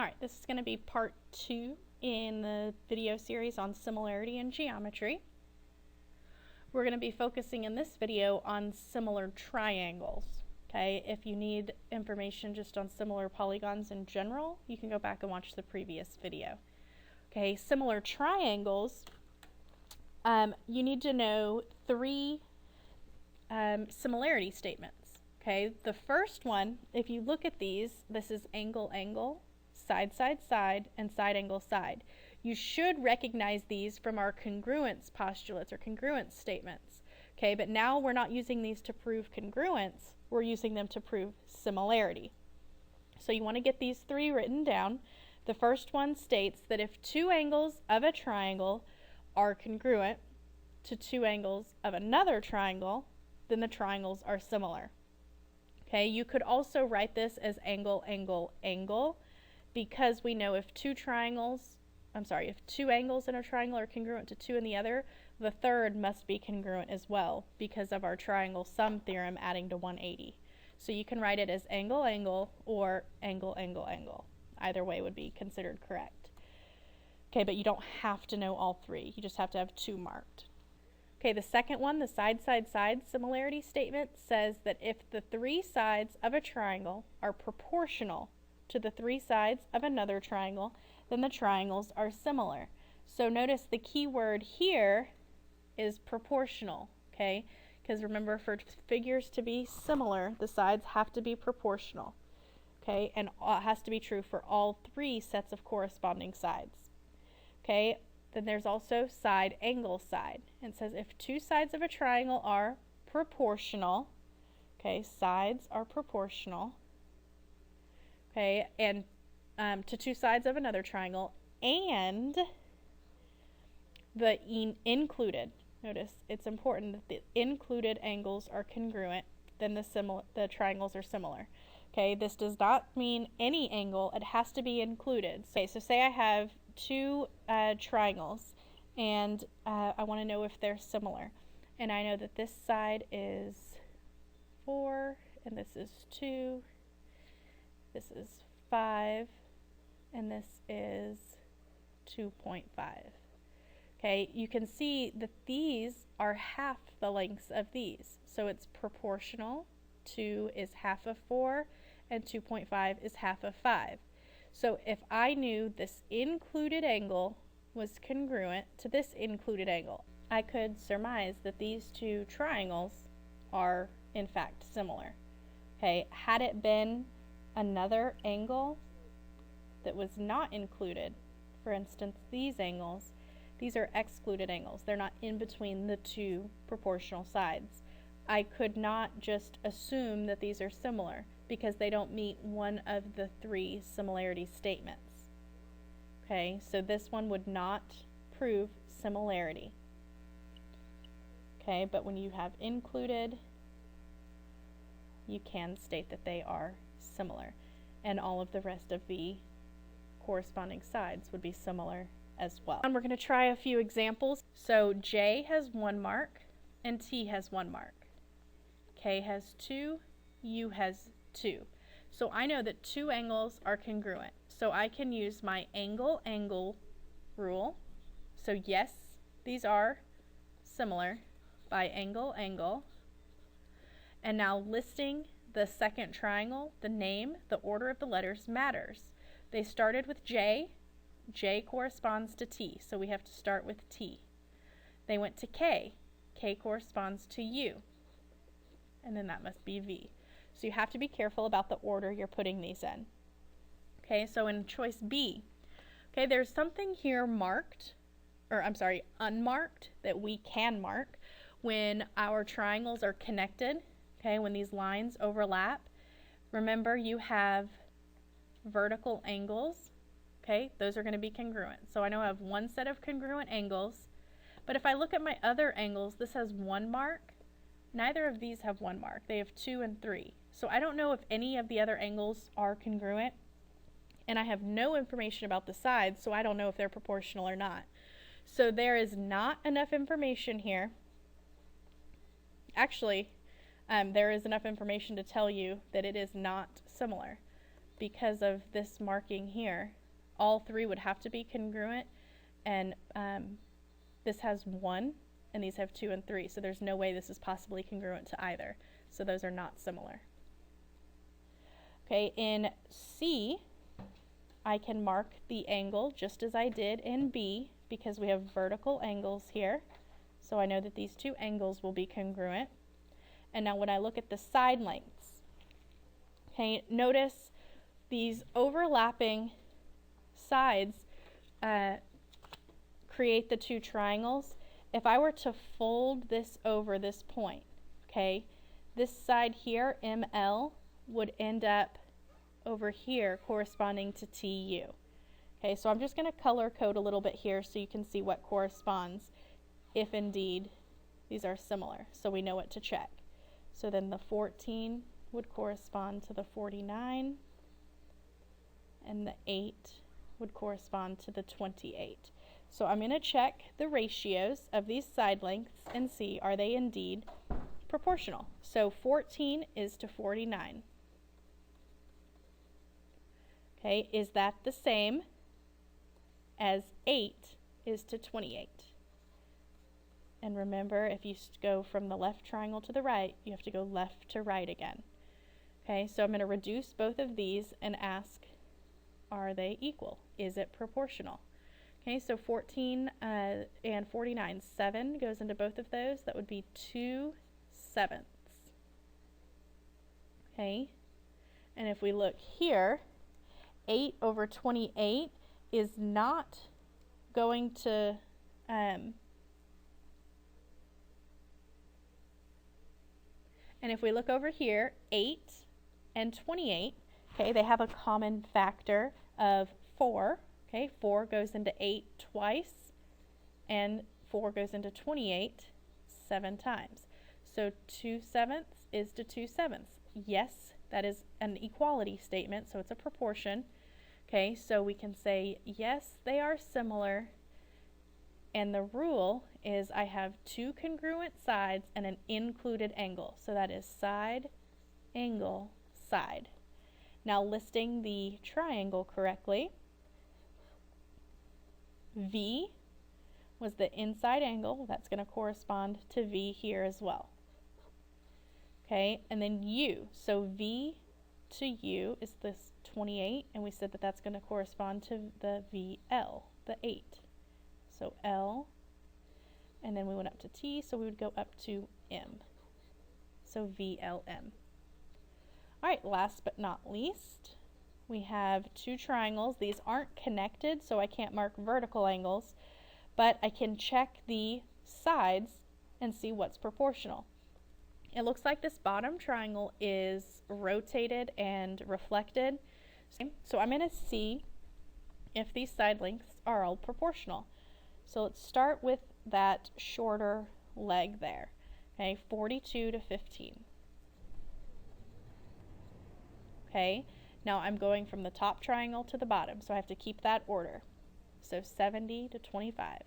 Alright, this is going to be part 2 in the video series on similarity in geometry. We're going to be focusing in this video on similar triangles. Okay, if you need information just on similar polygons in general, you can go back and watch the previous video. Okay, similar triangles, you need to know 3 similarity statements. Okay, the first one, if you look at these, this is angle, angle, side, side, side, and side, angle, side. You should recognize these from our congruence postulates or congruence statements. Okay, but now we're not using these to prove congruence, we're using them to prove similarity. So you want to get these 3 written down. The first one states that if 2 angles of a triangle are congruent to 2 angles of another triangle, then the triangles are similar. Okay, you could also write this as angle, angle, angle, because we know if 2 angles in a triangle are congruent to 2 in the other, the third must be congruent as well because of our triangle sum theorem adding to 180. So you can write it as angle, angle, or angle, angle, angle. Either way would be considered correct. Okay, but you don't have to know all 3. You just have to have 2 marked. Okay, the second one, the side, side, side similarity statement says that if the 3 sides of a triangle are proportional to the 3 sides of another triangle, then the triangles are similar. So notice the key word here is proportional, okay? Because remember, for figures to be similar, the sides have to be proportional, okay? And it has to be true for all 3 sets of corresponding sides, okay? Then there's also side, angle, side. It says if 2 sides of a triangle are proportional, okay, sides are proportional, okay, and to 2 sides of another triangle, and the included, notice it's important that the included angles are congruent, then the triangles are similar. Okay, this does not mean any angle, it has to be included. Okay, so say I have 2 triangles, and I want to know if they're similar. And I know that this side is 4, and this is 2, this is 5, and this is 2.5. Okay, you can see that these are half the lengths of these. So it's proportional. 2 is half of 4, and 2.5 is half of 5. So if I knew this included angle was congruent to this included angle, I could surmise that these 2 triangles are in fact similar. Okay, had it been another angle that was not included, for instance these angles, these are excluded angles. They're not in between the 2 proportional sides. I could not just assume that these are similar because they don't meet one of the 3 similarity statements. Okay, so this one would not prove similarity. Okay, but when you have included, you can state that they are similar, and all of the rest of the corresponding sides would be similar as well. And we're going to try a few examples. So J has 1 mark and T has 1 mark. K has 2, U has 2. So I know that 2 angles are congruent. So I can use my angle, angle rule. So yes, these are similar by angle, angle. And now listing the second triangle, the name, the order of the letters matters. They started with J. J corresponds to T, so we have to start with T. They went to K. K corresponds to U. And then that must be V. So you have to be careful about the order you're putting these in. Okay, so in choice B, okay, there's something here unmarked that we can mark when our triangles are connected, okay, when these lines overlap. Remember, you have vertical angles, okay, those are going to be congruent. So I know I have 1 set of congruent angles, but if I look at my other angles, this has 1 mark. Neither of these have 1 mark. They have 2 and 3. So I don't know if any of the other angles are congruent, and I have no information about the sides, so I don't know if they're proportional or not. So there is not enough information here. Actually, there is enough information to tell you that it is not similar, because of this marking here, all three would have to be congruent, and this has 1 and these have 2 and 3, so there's no way this is possibly congruent to either. So those are not similar. Okay, in C, I can mark the angle just as I did in B because we have vertical angles here. So I know that these two angles will be congruent. And now when I look at the side lengths, okay, notice these overlapping sides create the two triangles. If I were to fold this over this point, okay, this side here, ML, would end up over here corresponding to TU. Okay, so I'm just going to color code a little bit here so you can see what corresponds if indeed these are similar, so we know what to check. So then the 14 would correspond to the 49, and the 8 would correspond to the 28. So I'm going to check the ratios of these side lengths and see are they indeed proportional. So 14 is to 49. Okay, is that the same as 8 is to 28? And remember, if you go from the left triangle to the right, you have to go left to right again. Okay, so I'm going to reduce both of these and ask, are they equal? Is it proportional? Okay, so 14 and 49, 7 goes into both of those. That would be 2/7. Okay, and if we look here, 8 over 28 is not going to, and if we look over here, 8 and 28, okay, they have a common factor of 4. Okay, 4 goes into 8 twice, and 4 goes into 28 7 times. So 2/7 is to 2/7. Yes, that is an equality statement, so it's a proportion. Okay, so we can say, yes, they are similar, and the rule is I have two congruent sides and an included angle. So that is side, angle, side. Now listing the triangle correctly, V was the inside angle. That's going to correspond to V here as well. Okay, and then U. So V to U is this 28, and we said that that's going to correspond to the VL, the 8. So L, and then we went up to T, so we would go up to M. So VLM. All right, last but not least, we have two triangles. These aren't connected, so I can't mark vertical angles, but I can check the sides and see what's proportional. It looks like this bottom triangle is rotated and reflected. So I'm going to see if these side lengths are all proportional. So let's start with that shorter leg there. Okay, 42 to 15. Okay, now I'm going from the top triangle to the bottom, so I have to keep that order. So 70 to 25.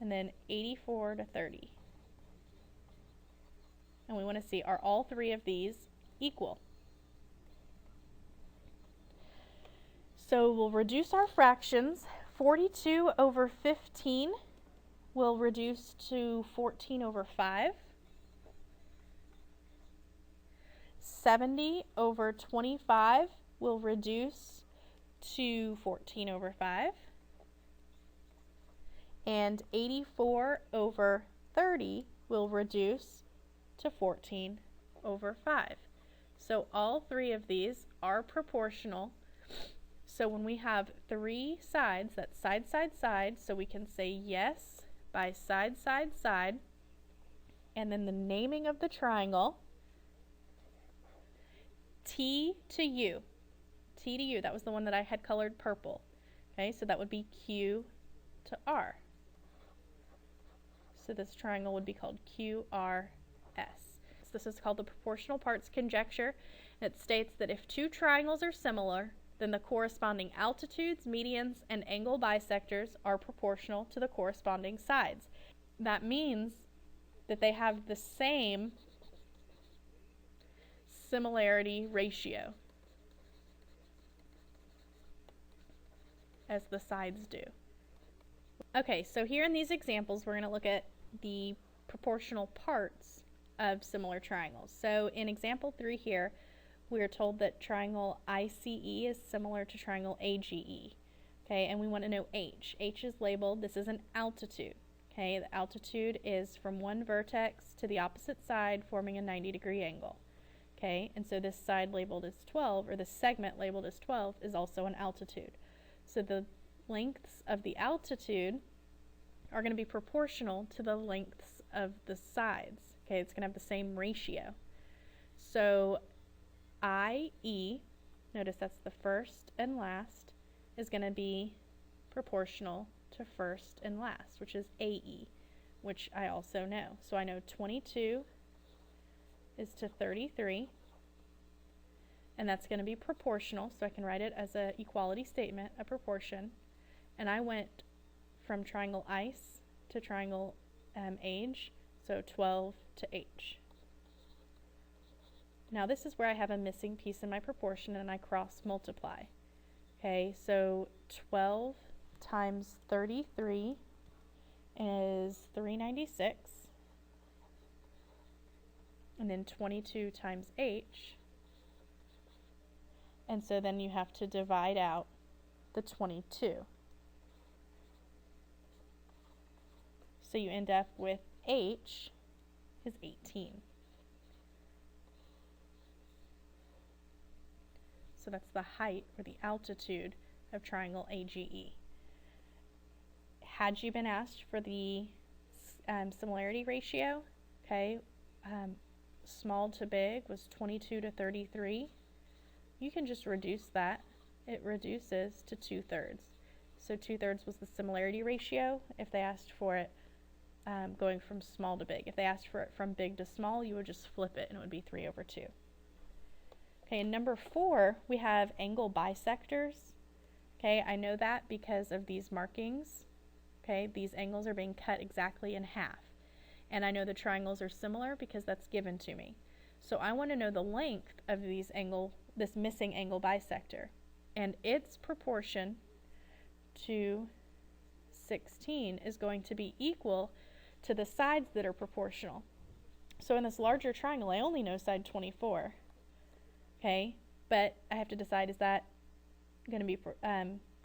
And then 84 to 30. And we want to see, are all three of these equal? So we'll reduce our fractions. 42 over 15 will reduce to 14 over 5. 70 over 25 will reduce to 14 over 5. And 84 over 30 will reduce to 14 over 5. So all three of these are proportional. So when we have three sides, that's side, side, side, so we can say yes by side, side, side, and then the naming of the triangle, T to U. T to U, that was the one that I had colored purple. Okay, so that would be Q to R. So this triangle would be called QRS. This is called the proportional parts conjecture. It states that if two triangles are similar, then the corresponding altitudes, medians, and angle bisectors are proportional to the corresponding sides. That means that they have the same similarity ratio, as the sides do. Okay, so here in these examples, we're going to look at the proportional parts of similar triangles. So in example 3 here, we are told that triangle ICE is similar to triangle AGE. Okay, and we want to know H. H is labeled, this is an altitude. Okay, the altitude is from one vertex to the opposite side, forming a 90-degree angle. Okay, and so this side labeled as 12, or this segment labeled as 12, is also an altitude. So the lengths of the altitude are going to be proportional to the lengths of the sides. Okay, it's going to have the same ratio. So IE, notice that's the first and last, is going to be proportional to first and last, which is AE, which I also know. So I know 22 is to 33, and that's going to be proportional, so I can write it as an equality statement, a proportion. And I went from triangle ICE to triangle AGE, so 12 to H. Now this is where I have a missing piece in my proportion, and I cross multiply. Okay, so 12 times 33 is 396, and then 22 times H, and so then you have to divide out the 22. So you end up with H is 18. So that's the height, or the altitude, of triangle AGE. Had you been asked for the similarity ratio, okay, small to big was 22 to 33, you can just reduce that. It reduces to 2/3. So 2/3 was the similarity ratio if they asked for it going from small to big. If they asked for it from big to small, you would just flip it and it would be 3/2. Okay, in number 4, we have angle bisectors. Okay, I know that because of these markings. Okay, these angles are being cut exactly in half. And I know the triangles are similar because that's given to me. So I want to know the length of this missing angle bisector. And its proportion to 16 is going to be equal to the sides that are proportional. So in this larger triangle, I only know side 24. Okay, but I have to decide, is that going to be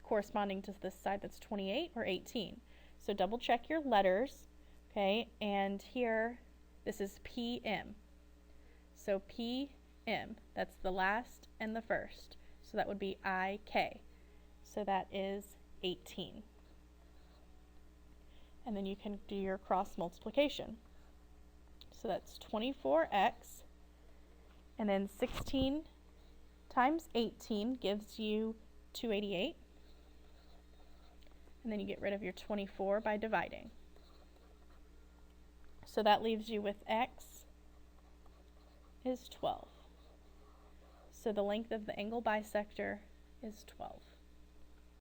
corresponding to the side that's 28 or 18? So double check your letters. Okay, and here, this is PM. So PM, that's the last and the first. So that would be IK. So that is 18. And then you can do your cross multiplication. So that's 24x, and then 16 times 18 gives you 288. And then you get rid of your 24 by dividing. So that leaves you with x is 12. So the length of the angle bisector is 12.